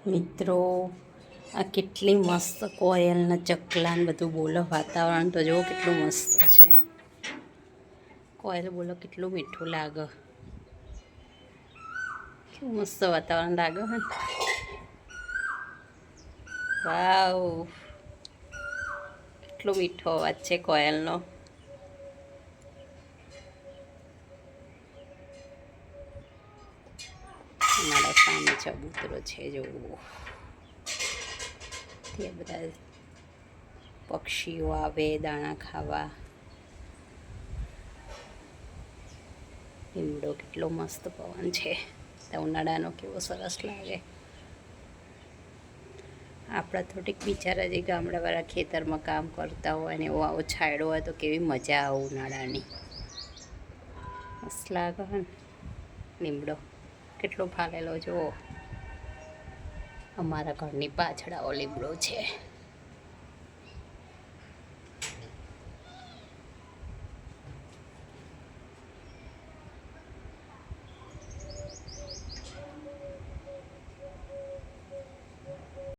મિત્રો આ કેટલી મસ્ત કોયલના ચકલાને બધું બોલો. વાતાવરણ તો જુઓ કેટલું મસ્ત છે. કોયલ બોલો કેટલું મીઠું લાગે. કેવું મસ્ત વાતાવરણ લાગે હે. વાવ, કેટલો મીઠો અવાજ છે કોયલનો. મારા સામે ચબૂતરો છે જોવો. તે બધા પક્ષીઓ આવે દાણા ખાવા. લીમડો કેટલો મસ્ત પવન છે. તો ઉનાળાનો કેવો સરસ લાગે. આપણા થોડીક બિચારા જે ગામડાવાળા ખેતરમાં કામ કરતા હોય ને એવો આવો છાંયડો હોય તો કેવી મજા આવે ઉનાળાની. મસ્ત લાગે ને. લીમડો કેટલો ફાલેલો જુઓ. અમારા ઘરની પાછળ આવો લીમડો છે.